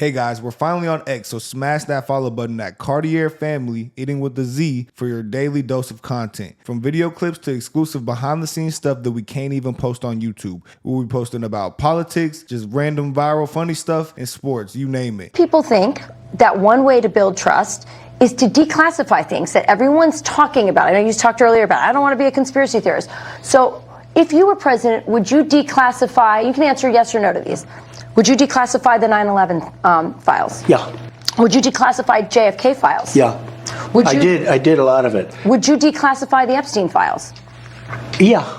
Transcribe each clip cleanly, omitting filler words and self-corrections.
Hey guys, we're finally on X, so smash that follow button at Cartier Family, eating with the Z, for your daily dose of content. From video clips to exclusive behind the scenes stuff that we can't even post on YouTube. We'll be posting about politics, just random viral funny stuff, and sports, you name it. People think that one way to build trust is to declassify things that everyone's talking about. I know you talked earlier about, I don't want to be a conspiracy theorist. So if you were president, would you declassify, you can answer yes or no to these. Would you declassify the 9/11 files? Yeah. Would you declassify JFK files? Yeah. I did a lot of it. Would you declassify the Epstein files? Yeah,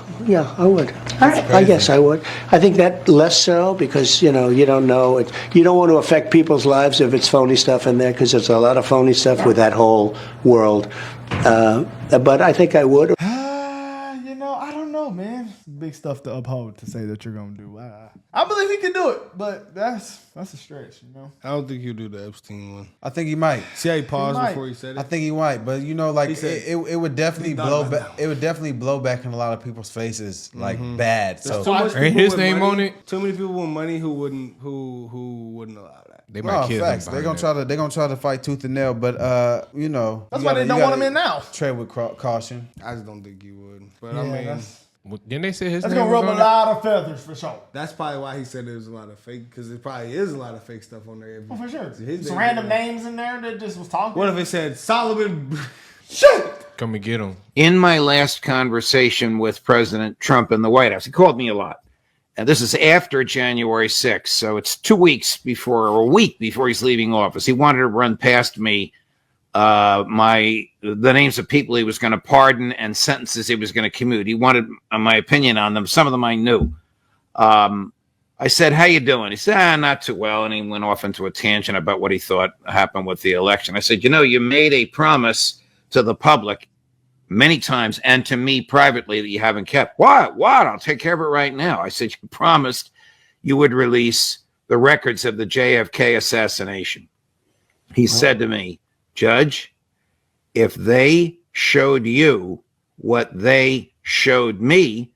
I would. All right. I guess I would. I think that less so because, you don't know. You don't want to affect people's lives if it's phony stuff in there because there's a lot of phony stuff with that whole world. But I think I would. I don't know, man. Big stuff to uphold to say that you're going to do. I believe he can do it, but that's a stretch, I don't think he'll do the Epstein one. I think he might. See how he paused before he said it? I think he might, but it would definitely blow back. It would definitely blow back in a lot of people's faces, like bad. So ain't his name on it? Too many people with money who wouldn't allow that. They might kill him. They're gonna try to fight tooth and nail, but that's why they don't want him in now. Tread with caution. I just don't think he would. But didn't they say his that's name gonna rub a lot of feathers for sure. That's probably why he said there was a lot of fake, because it probably is a lot of fake stuff on there. Oh, for sure. Some random names in there that just was talking. What if it said Solomon? Shit! Come and get him. In my last conversation with President Trump in the White House, he called me a lot. And this is after January 6th, so it's 2 weeks before, or a week before he's leaving office. He wanted to run past me the names of people he was going to pardon and sentences he was going to commute. He wanted my opinion on them. Some of them I knew. I said, "How you doing?" He said, "Not too well," and he went off into a tangent about what he thought happened with the election. I said, "You made a promise to the public many times and to me privately that you haven't kept." What? I'll take care of it right now. I said, "You promised you would release the records of the JFK assassination." He said to me, "Judge, if they showed you what they showed me,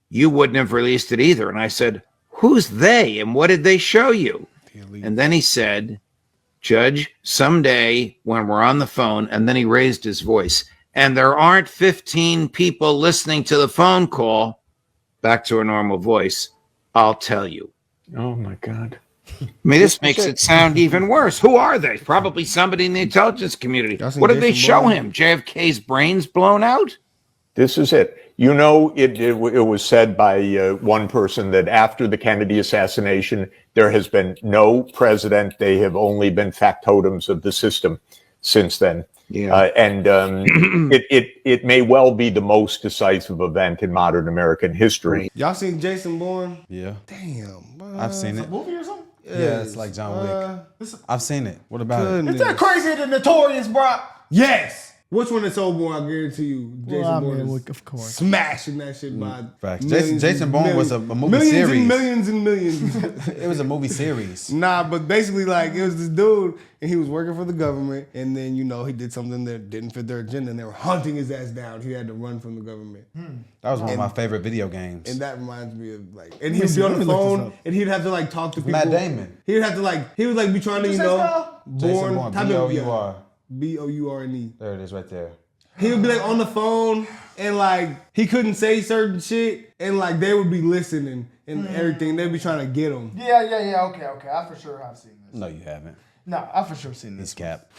you wouldn't have released it either." And I said, "Who's they and what did they show you?" And then he said, "Judge, someday when we're on the phone," and then he raised his voice, "and there aren't 15 people listening to the phone call," back to a normal voice, "I'll tell you." Oh, my God. I mean, this makes it sound even worse. Who are they? Probably somebody in the intelligence community. What did they show him? JFK's brains blown out? This is it. It was said by one person that after the Kennedy assassination, there has been no president. They have only been factotums of the system since then. Yeah. It may well be the most decisive event in modern American history. Y'all seen Jason Bourne? Yeah. Damn. I've seen it. Movie or something? Yeah, it's like John Wick. I've seen it. What about it? Is that crazy than Notorious, bro? Yes. Which one is so Bourne? I guarantee you, Jason Bourne is of course. smashing that shit by Facts. millions Jason Bourne was a movie series. Millions and millions. It was a movie series. Nah, but basically, it was this dude, and he was working for the government, and then, he did something that didn't fit their agenda, and they were hunting his ass down. He had to run from the government. That was one of my favorite video games. And that reminds me of, and he'd be on the phone, and he'd have to, talk to people. Matt Damon. He'd have to, he would, be trying to, Jason Bourne, B-O-U-R. B-O-U-R-N-E. There it is right there. He would be on the phone and he couldn't say certain shit and they would be listening and everything. They'd be trying to get him. Yeah. Okay. I for sure have seen this. No, you haven't. No, I for sure seen this. He's cap.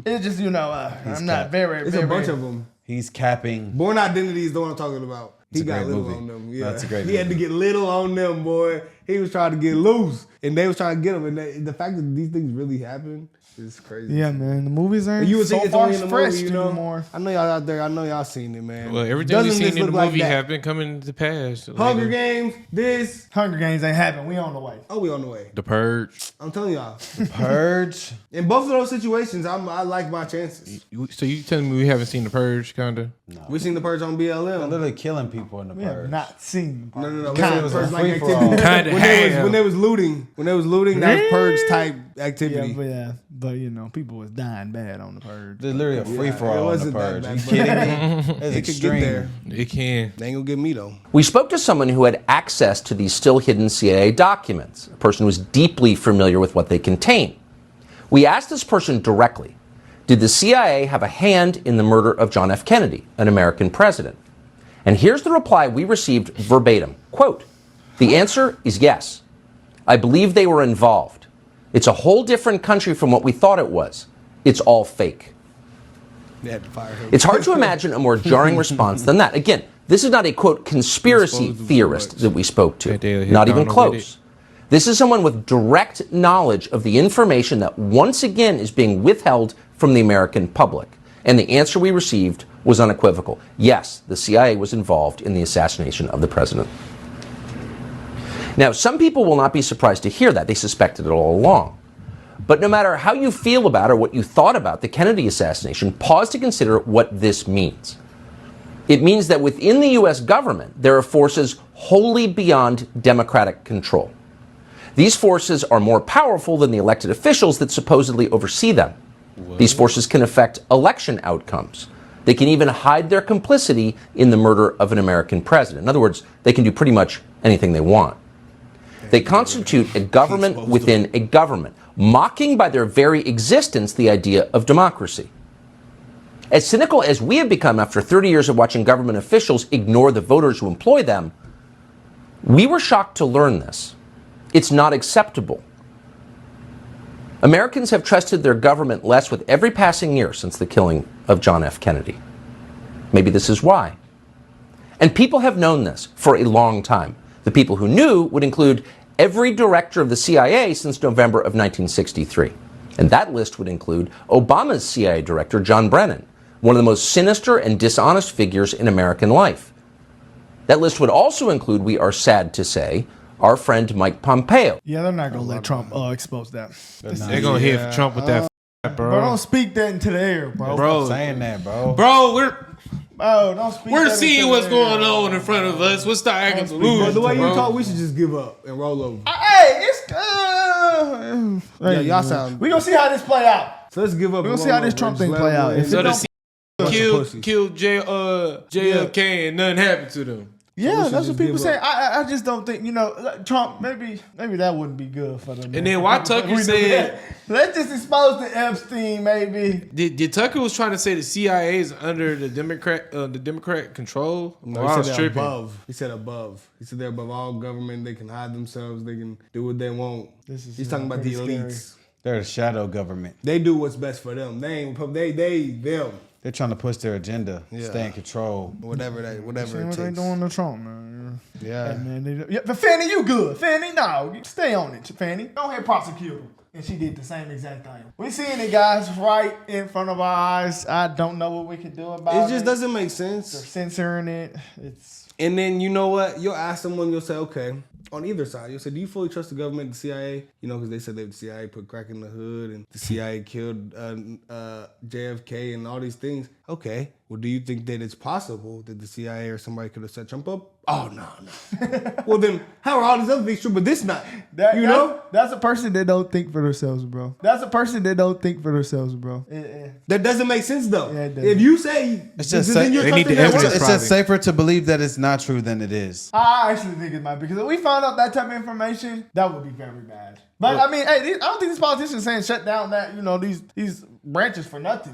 It's just I'm not very. It's a bunch of them. He's capping. Born Identity is the one I'm talking about. He got little on them. Yeah, that's a great movie. He had to get little on them, boy. He was trying to get loose, and they was trying to get him. And the fact that these things really happen is crazy. Yeah, man. The movies aren't so far stretched anymore. I know y'all out there. I know y'all seen it, man. Well, everything we've seen in the movie have been coming to pass. Hunger Games, this. Hunger Games ain't happening. We on the way. Oh, we on the way. The Purge. I'm telling y'all. The Purge. In both of those situations, I like my chances. So you telling me we haven't seen The Purge, kinda? No. We seen The Purge on BLM. They're literally killing people in The We Purge. have not seen. No. It was a free-for-all. When they was looting, that was Purge type activity. But people was dying bad on The Purge. There's literally a free-for-all on The Purge. Are you kidding me? It's It could extreme. get there. It can. They ain't gonna get me though. We spoke to someone who had access to these still hidden CIA documents, a person who was deeply familiar with what they contain. We asked this person directly, did the CIA have a hand in the murder of John F. Kennedy, an American president? And here's the reply we received verbatim. Quote, the answer is yes. I believe they were involved. It's a whole different country from what we thought it was. It's all fake. It's hard to imagine a more jarring response than that. Again, this is not a, quote, conspiracy theorist that we spoke to. Not even close. This is someone with direct knowledge of the information that once again is being withheld from the American public. And the answer we received was unequivocal. Yes, the CIA was involved in the assassination of the president. Now, some people will not be surprised to hear that. They suspected it all along. But no matter how you feel about or what you thought about the Kennedy assassination, pause to consider what this means. It means that within the U.S. government, there are forces wholly beyond democratic control. These forces are more powerful than the elected officials that supposedly oversee them. These forces can affect election outcomes. They can even hide their complicity in the murder of an American president. In other words, they can do pretty much anything they want. They constitute a government within a government, mocking by their very existence the idea of democracy. As cynical as we have become after 30 years of watching government officials ignore the voters who employ them, we were shocked to learn this. It's not acceptable. Americans have trusted their government less with every passing year since the killing of John F. Kennedy. Maybe this is why. And people have known this for a long time. The people who knew would include every director of the CIA since November of 1963. And that list would include Obama's CIA director, John Brennan, one of the most sinister and dishonest figures in American life. That list would also include, we are sad to say, our friend Mike Pompeo. Yeah, they're not going to let Trump expose that. They're going to hit Trump with that, bro. Bro, don't speak that into the air, bro. Bro, saying that, bro. Bro, don't speak we're that seeing into what's the air, going on in front of us. We'll start acting speak loose. that. The way you bro. talk, we should just give up and roll over. Hey, it's Yeah, y'all sound. We gonna see how this play out. So let's give up. We gonna see how this Trump thing play out. If So it the don't- killed JFK and nothing happened to them. Yeah, that's what just people give say. up. I just don't think, Trump, maybe that wouldn't be good for them. And then why Tucker said, let's just expose the Epstein, maybe. Did Tucker was trying to say the CIA is under the Democrat control? No, Or I he was said tripping. above. He said above. He said they're above all government. They can hide themselves. They can do what they want. He's talking about the pretty elites. They're the shadow government. They do what's best for them. They ain't them. They're trying to push their agenda, Yeah. stay in control. Whatever See it what takes. they doing to Trump, man. Yeah. Hey, man, but Fanny, you good. Fanny, no. Stay on it, Fanny. Go ahead, prosecute him. And she did the same exact thing. We seeing it, guys, right in front of our eyes. I don't know what we can do about it. It just doesn't make They're sense. censoring it. It's And then you know what? You'll ask someone. You'll say, okay, on either side, you'll say, do you fully trust the government, the CIA? Because they said that the CIA put crack in the hood and the CIA killed JFK and all these things. Okay, well, do you think that it's possible that the CIA or somebody could have set Trump up? Oh, no. Well, then how are all these other things true, but this not? That's a person that don't think for themselves, bro. That doesn't make sense, though. Yeah, it doesn't. If you say It's just then you're they need trusting the that evidence. word. It's just safer to believe that it's not true than it is. I actually think it might be, because if we found out that type of information, that would be very bad. But I mean, hey, I don't think these politicians saying shut down that these branches for nothing.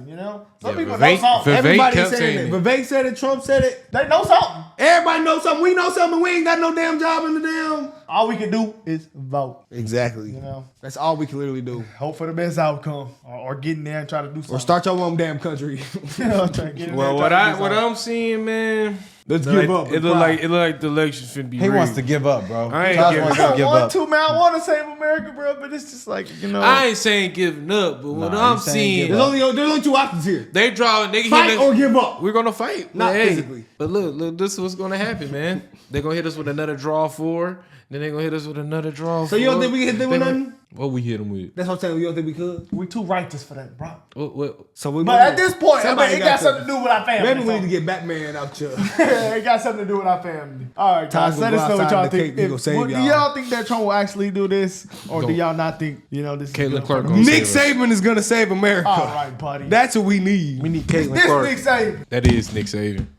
Some people know something. Everybody kept said saying it. it. Vivek said it. Trump said it. They know something. Everybody knows something. We know something. We ain't got no damn job in the damn. All we can do is vote. Exactly. That's all we can literally do. Hope for the best outcome, or get in there and try to do something. Or start your own damn country. Try to get in there Well, and what try to do something. I'm seeing, man. Let's give up. It look like the election finna be He rigged. wants to give up, bro. I ain't Charles giving wants up. to I give want up. to, man. I want to save America, bro, but it's just like, I ain't saying giving up, but what Nah, I'm you saying seeing, give There's only two options here. they draw. They Fight hit or us. give up. We're gonna fight, Not Hey, physically. But look, this is what's gonna happen, man. They're gonna hit us with another draw 4. Then they're gonna hit us with another draw. So you don't think we can hit them with nothing? What we hit them with? That's what I'm saying. You don't think we could? we too righteous for that, bro. What? So we. But at this point, Somebody it got something to do with our family. Maybe we need to get Batman out here. It got something to do with our family. All right, guys, Time let to us go know what outside y'all the think. cake, he gonna save Do y'all. y'all think that Trump will actually do this, or do y'all not think this? Caitlin is Clark good? gonna Nick save us. Saban is gonna save America. All right, buddy. That's what we need. We need Caitlin This Clark. Nick Saban. That is Nick Saban.